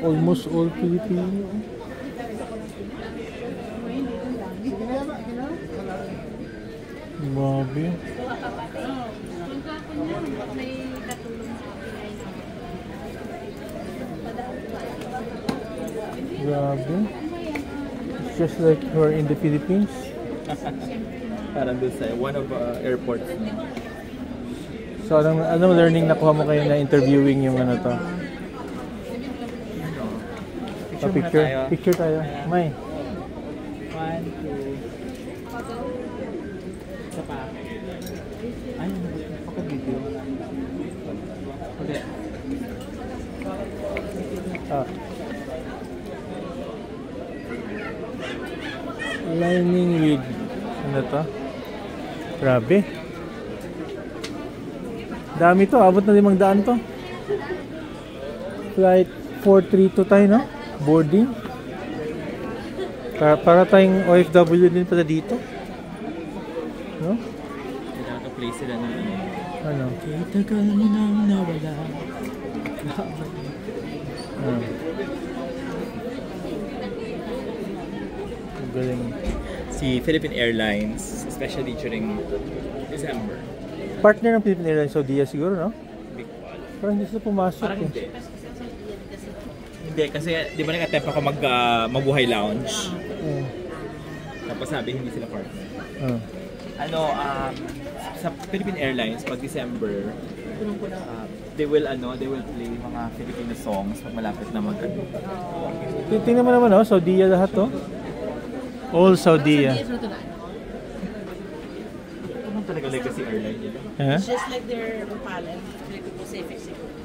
Almost all Filipino. Grabe. Grabe. It's just like you're in the Philippines. Parang doon sa one of airports. So anong learning nakuha mo kayo na interviewing yung ano to? Picture tayo. May. 1, 2. Isa pa. Ay, paka-video. Okay. Lining with ano to? Grabe. Dami to, abot na 500 to. Flight 432 tayo, no? Boarding. Para tayong OFW din pala dito. No? Nakaka-play sila ng ano? Tagal mo nang nawala. Galing. Si Philippine Airlines, especially during December. Partner ng Philippine Airlines, Saudia siguro, no? Parang hindi sila pumasok. Parang hindi. Hindi, kasi di ba nag-attempt ako mabuhay lounge? Tapos sabi hindi sila partner. Sa Philippine Airlines, pag December, they will play mga Filipino songs pag malapit na mag-ano. Tingnan mo naman, Saudia lahat to. All Saudia. Ano talaga legacy airline nila? It's just like their Opala, like the Pacific siguro.